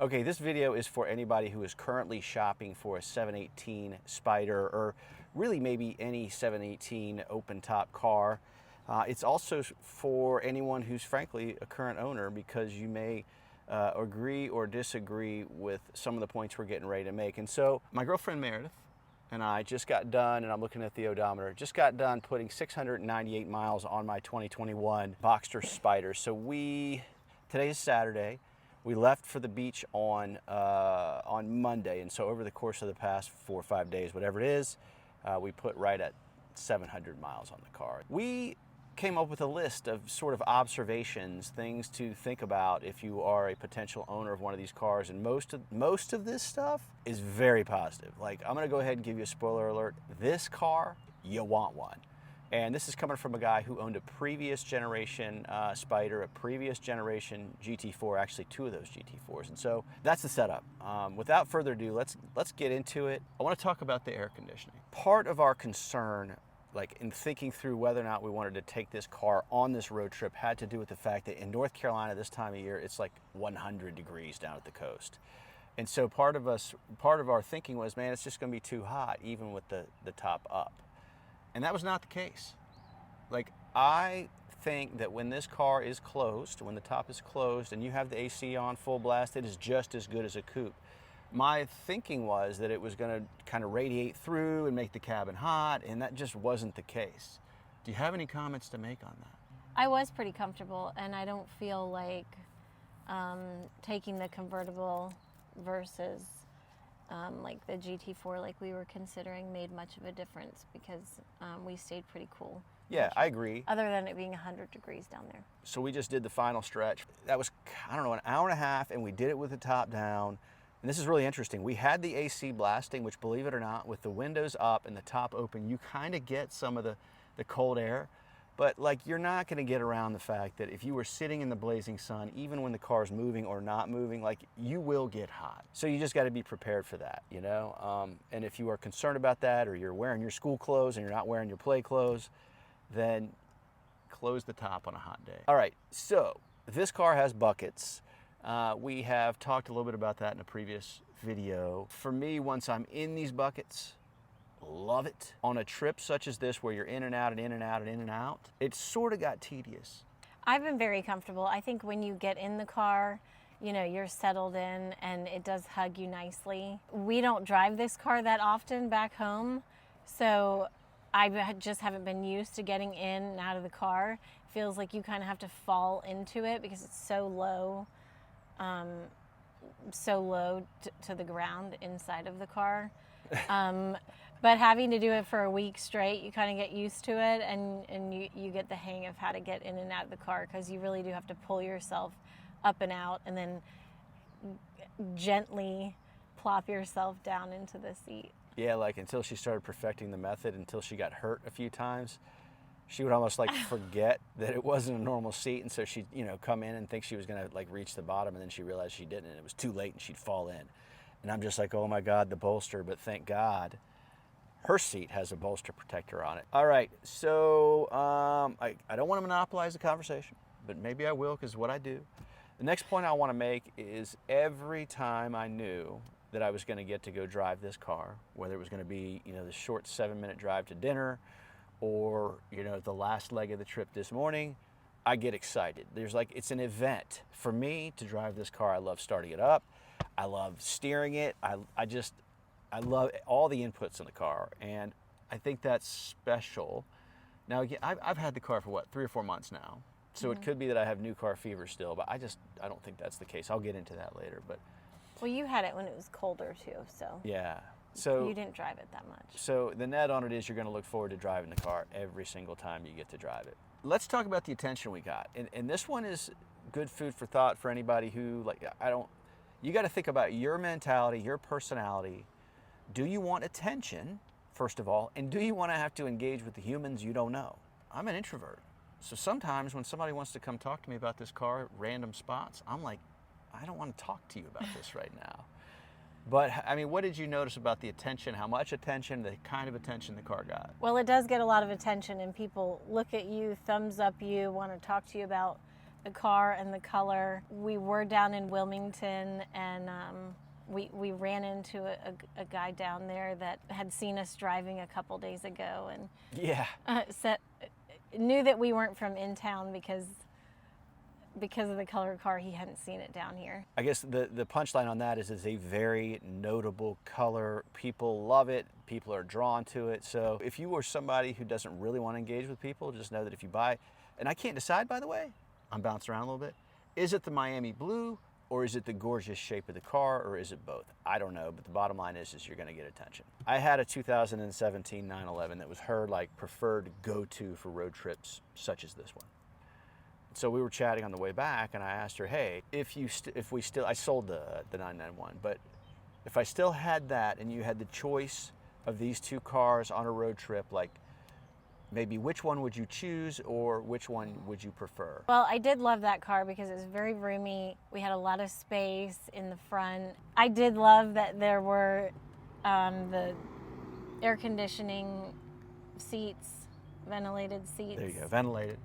Okay, this video is for anybody who is currently shopping for a 718 Spyder, or really maybe any 718 open top car. It's also for anyone who's frankly a current owner, because you may agree or disagree with some of the points we're getting ready to make. And so my girlfriend Meredith and I just got done, and I'm looking at the odometer, just got done putting 698 miles on my 2021 Boxster Spyder. So today is Saturday. We left for the beach on Monday, and so over the course of the past 4 or 5 days, whatever it is, we put right at 700 miles on the car. We came up with a list of sort of observations, things to think about if you are a potential owner of one of these cars, and most of this stuff is very positive. Like, I'm gonna go ahead and give you a spoiler alert. This car, you want one. And this is coming from a guy who owned a previous generation Spyder, a previous generation GT4, actually 2 of those GT4s. And so that's the setup. Without further ado, let's get into it. I want to talk about the air conditioning. Part of our concern, like in thinking through whether or not we wanted to take this car on this road trip, had to do with the fact that in North Carolina this time of year, it's like 100 degrees down at the coast. And so part of our thinking was, man, it's just going to be too hot, even with the top up. And that was not the case. Like, I think that when this car is closed, when the top is closed and you have the AC on full blast, it is just as good as a coupe. My thinking was that it was going to kind of radiate through and make the cabin hot, and that just wasn't the case. Do you have any comments to make on that? I was pretty comfortable, and I don't feel like taking the convertible versus like the GT4, like we were considering, made much of a difference, because we stayed pretty cool. Yeah, I agree. Other than it being 100 degrees down there. So we just did the final stretch. That was, I don't know, an hour and a half, and we did it with the top down. And this is really interesting. We had the AC blasting, which, believe it or not, with the windows up and the top open, you kind of get some of the cold air. But like, you're not going to get around the fact that if you were sitting in the blazing sun, even when the car's moving or not moving, like, you will get hot. So you just got to be prepared for that, you know? And if you are concerned about that, or you're wearing your school clothes and you're not wearing your play clothes, then close the top on a hot day. All right, so this car has buckets. We have talked a little bit about that in a previous video. For me, once I'm in these buckets, love it. On a trip such as this, where you're in and out and in and out and in and out, it sort of got tedious. I've been very comfortable. I think when you get in the car, you know, you're settled in and it does hug you nicely. We don't drive this car that often back home, so I just haven't been used to getting in and out of the car. It feels like you kind of have to fall into it because it's so low to the ground inside of the car. But having to do it for a week straight, you kind of get used to it, and you get the hang of how to get in and out of the car, because you really do have to pull yourself up and out and then gently plop yourself down into the seat. Yeah, like, until she started perfecting the method, until she got hurt a few times, she would almost like forget that it wasn't a normal seat, and so she'd, you know, come in and think she was gonna like reach the bottom, and then she realized she didn't, and it was too late, and she'd fall in. And I'm just like, oh my God, the bolster. But thank God her seat has a bolster protector on it. All right, so I don't want to monopolize the conversation, but maybe I will, because what I do. The next point I want to make is, every time I knew that I was going to get to go drive this car, whether it was going to be, you know, the short 7-minute drive to dinner, or, you know, the last leg of the trip this morning, I get excited. There's like, it's an event for me to drive this car. I love starting it up. I love steering it. I love all the inputs in the car, and I think that's special. Now, again, I've had the car for what, 3 or 4 months now, so it could be that I have new car fever still, but I don't think that's the case. I'll get into that later. But well, you had it when it was colder too, so yeah, so you didn't drive it that much. So the net on it is, you're going to look forward to driving the car every single time you get to drive it. Let's talk about the attention we got, and this one is good food for thought for anybody who, like, you got to think about your mentality, your personality. Do you want attention, first of all, and do you want to have to engage with the humans you don't know? I'm an introvert, so sometimes when somebody wants to come talk to me about this car at random spots, I'm like, I don't want to talk to you about this right now. But I mean, what did you notice about the attention? How much attention, the kind of attention the car got? Well, it does get a lot of attention, and people look at you, thumbs up you, want to talk to you about the car and the color. We were down in Wilmington, and we ran into a guy down there that had seen us driving a couple days ago, and Yeah. knew that we weren't from in town because of the color car. He hadn't seen it down here. I guess the punchline on that is it's a very notable color. People love it. People are drawn to it. So if you are somebody who doesn't really want to engage with people, just know that if you buy, and I can't decide, by the way, I'm bouncing around a little bit, is it the Miami blue, or is it the gorgeous shape of the car, or is it both? I don't know, but the bottom line is you're gonna get attention. I had a 2017 911 that was her like preferred go-to for road trips such as this one. So we were chatting on the way back, and I asked her, hey, if we still, I sold the 991, but if I still had that and you had the choice of these two cars on a road trip, like maybe which one would you choose, or which one would you prefer? Well, I did love that car because it was very roomy. We had a lot of space in the front. I did love that there were the air conditioning seats, ventilated seats. There you go, ventilated.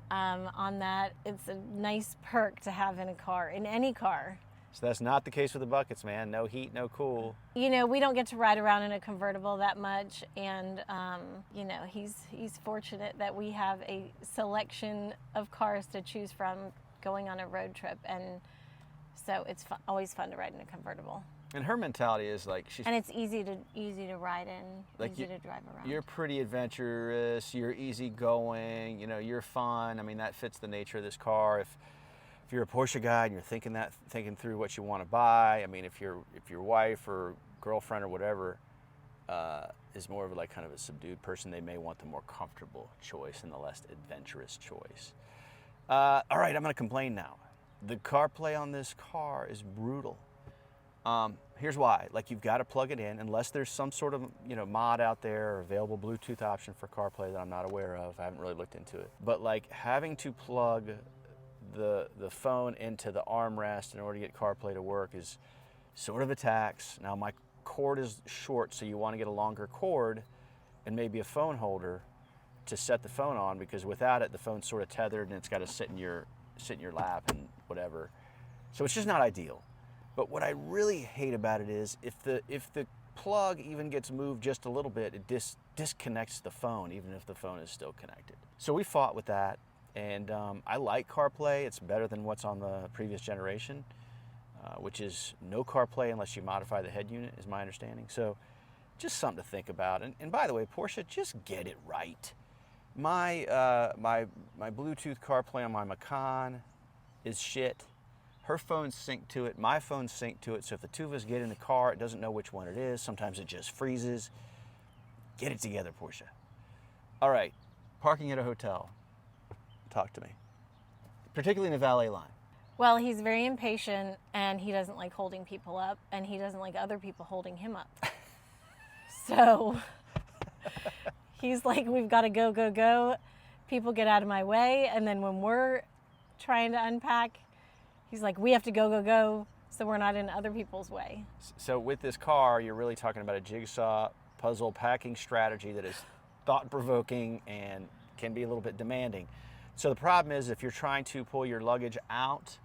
On that. It's a nice perk to have in a car, in any car. So that's not the case with the buckets, man. No heat, no cool. You know, we don't get to ride around in a convertible that much, and you know, he's fortunate that we have a selection of cars to choose from going on a road trip, and so it's always fun to ride in a convertible. And her mentality is like and it's easy to ride in, like easy to drive around. You're pretty adventurous. You're easygoing. You know, you're fun. I mean, that fits the nature of this car. If you're a Porsche guy and you're thinking through what you want to buy, I mean, if your wife or girlfriend or whatever is more of like kind of a subdued person, they may want the more comfortable choice and the less adventurous choice. All right, I'm going to complain now. The CarPlay on this car is brutal. Here's why. Like, you've got to plug it in unless there's some sort of, you know, mod out there or available Bluetooth option for CarPlay that I'm not aware of. I haven't really looked into it. But like having to plug the phone into the armrest in order to get CarPlay to work is sort of a tax. Now my cord is short, so you want to get a longer cord and maybe a phone holder to set the phone on, because without it the phone's sort of tethered and it's got to sit in your lap and whatever. So it's just not ideal. But what I really hate about it is if the plug even gets moved just a little bit, it disconnects the phone, even if the phone is still connected. So we fought with that, and I like CarPlay. It's better than what's on the previous generation, which is no CarPlay unless you modify the head unit, is my understanding. So just something to think about. And by the way, Porsche, just get it right. My Bluetooth CarPlay on my Macan is shit. Her phone's synced to it, my phone's synced to it, so if the two of us get in the car, it doesn't know which one it is. Sometimes it just freezes. Get it together, Porsche. All right, parking at a hotel. Talk to me. Particularly in the valet line. Well, he's very impatient, and he doesn't like holding people up, and he doesn't like other people holding him up. So he's like, we've got to go, go, go. People get out of my way, and then when we're trying to unpack, he's like, we have to go, go, go, so we're not in other people's way. So with this car, you're really talking about a jigsaw puzzle packing strategy that is thought-provoking and can be a little bit demanding. So the problem is, if you're trying to pull your luggage out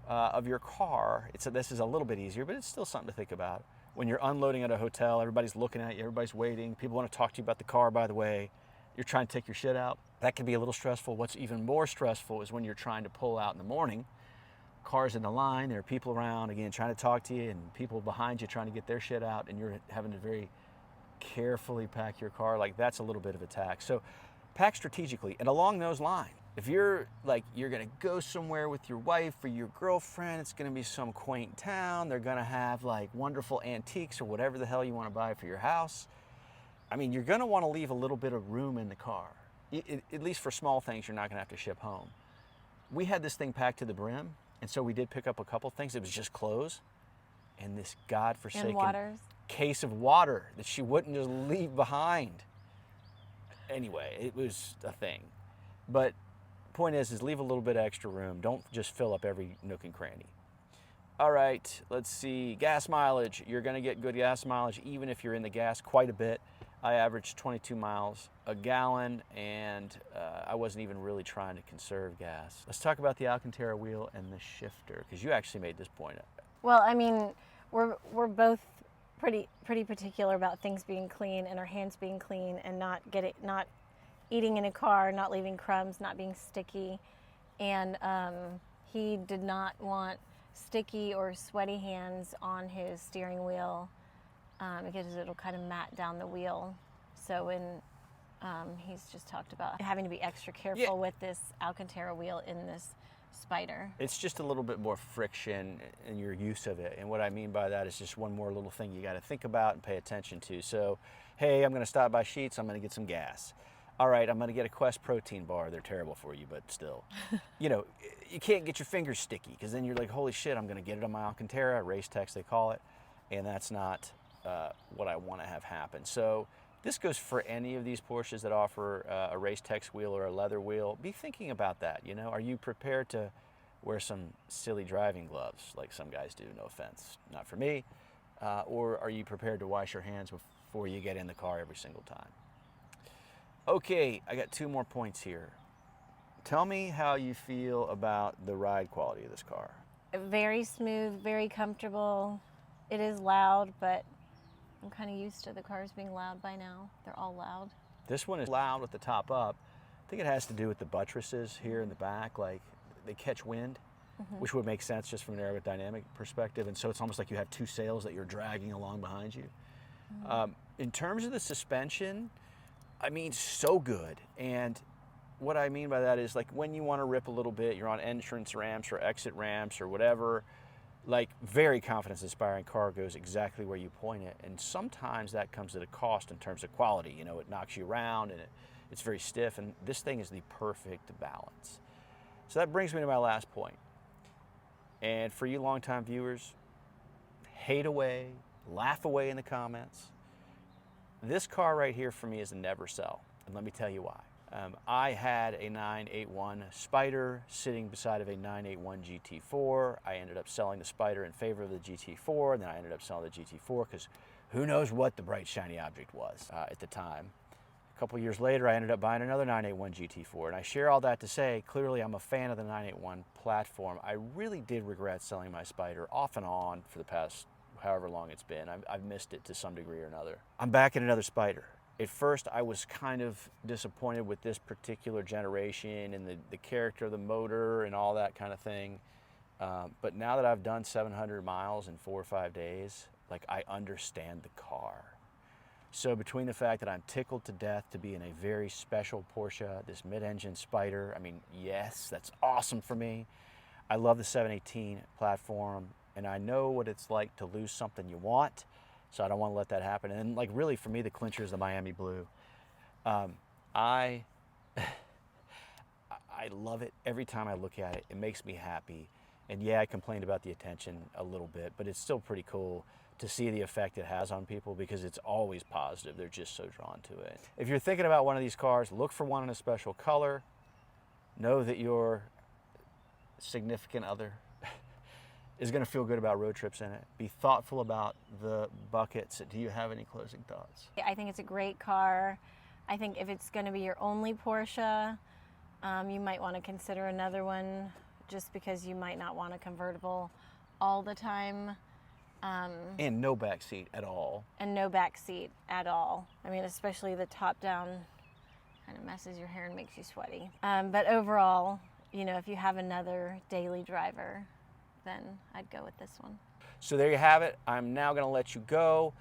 of your car, this is a little bit easier, but it's still something to think about. When you're unloading at a hotel, everybody's looking at you, everybody's waiting, people want to talk to you about the car, by the way. You're trying to take your shit out. That can be a little stressful. What's even more stressful is when you're trying to pull out in the morning. Cars in the line, there are people around, again, trying to talk to you, and people behind you trying to get their shit out, and you're having to very carefully pack your car. Like, that's a little bit of a tax. So pack strategically. And along those lines, if you're gonna go somewhere with your wife or your girlfriend, it's gonna be some quaint town, they're gonna have like wonderful antiques or whatever the hell you want to buy for your house. I mean, you're gonna want to leave a little bit of room in the car. At least for small things you're not gonna have to ship home. We had this thing packed to the brim, and so we did pick up a couple things. It was just clothes and this godforsaken case of water that she wouldn't just leave behind. Anyway, it was a thing. But point is leave a little bit of extra room. Don't just fill up every nook and cranny. All right, let's see. Gas mileage. You're going to get good gas mileage even if you're in the gas quite a bit. I averaged 22 miles a gallon, and I wasn't even really trying to conserve gas. Let's talk about the Alcantara wheel and the shifter, because you actually made this point. Well, I mean, we're both pretty particular about things being clean and our hands being clean and not eating in a car, not leaving crumbs, not being sticky. And he did not want sticky or sweaty hands on his steering wheel because it'll kind of mat down the wheel. So when he's just talked about having to be extra careful with this Alcantara wheel in this Spyder. It's just a little bit more friction in your use of it. And what I mean by that is just one more little thing you got to think about and pay attention to. So, hey, I'm going to stop by Sheetz. I'm going to get some gas. All right, I'm going to get a Quest protein bar. They're terrible for you, but still. You know, you can't get your fingers sticky because then you're like, holy shit, I'm going to get it on my Alcantara, race text they call it. And that's not what I want to have happen. So this goes for any of these Porsches that offer a race text wheel or a leather wheel. Be thinking about that. You know, are you prepared to wear some silly driving gloves like some guys do? No offense, not for me. Or are you prepared to wash your hands before you get in the car every single time? Okay, I got 2 more points here. Tell me how you feel about the ride quality of this car. Very smooth, very comfortable. It is loud, but I'm kind of used to the cars being loud by now. They're all loud. This one is loud with the top up. I think it has to do with the buttresses here in the back. Like, they catch wind, which would make sense just from an aerodynamic perspective. And so it's almost like you have 2 sails that you're dragging along behind you. In terms of the suspension, I mean, so good. And what I mean by that is, like, when you want to rip a little bit, you're on entrance ramps or exit ramps or whatever, like, very confidence-inspiring car goes exactly where you point it. And sometimes that comes at a cost in terms of quality. You know, it knocks you around and it's very stiff. And this thing is the perfect balance. So that brings me to my last point. And for you longtime viewers, hate away, laugh away in the comments. This car right here for me is a never sell. And let me tell you why. I had a 981 Spyder sitting beside of a 981 GT4. I ended up selling the Spyder in favor of the GT4, and then I ended up selling the GT4 because who knows what the bright shiny object was at the time. A couple years later, I ended up buying another 981 GT4, and I share all that to say, clearly I'm a fan of the 981 platform. I really did regret selling my Spyder off and on for the past however long it's been. I've missed it to some degree or another. I'm back in another Spyder. At first, I was kind of disappointed with this particular generation and the character of the motor and all that kind of thing. But now that I've done 700 miles in 4 or 5 days, like, I understand the car. So between the fact that I'm tickled to death to be in a very special Porsche, this mid-engine Spyder, I mean, yes, that's awesome for me. I love the 718 platform, and I know what it's like to lose something you want. So I don't want to let that happen. And, like, really for me, the clincher is the Miami Blue. I love it every time I look at it. It makes me happy. And yeah, I complained about the attention a little bit, but it's still pretty cool to see the effect it has on people because it's always positive. They're just so drawn to it. If you're thinking about one of these cars, look for one in a special color. Know that your significant other is going to feel good about road trips in it. Be thoughtful about the buckets. Do you have any closing thoughts? I think it's a great car. I think if it's going to be your only Porsche, you might want to consider another one just because you might not want a convertible all the time. And no back seat at all. And no back seat at all. I mean, especially the top down kind of messes your hair and makes you sweaty. But overall, you know, if you have another daily driver, then I'd go with this one. So there you have it. I'm now going to let you go.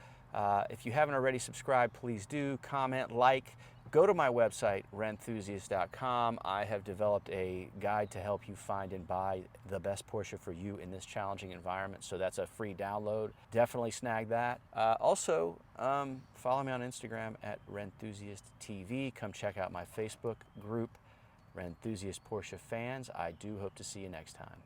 If you haven't already subscribed, please do. Comment, like. Go to my website, Rennthusiast.com. I have developed a guide to help you find and buy the best Porsche for you in this challenging environment. So that's a free download. Definitely snag that. Also, follow me on Instagram at RennthusiastTV. Come check out my Facebook group, Rennthusiast Porsche Fans. I do hope to see you next time.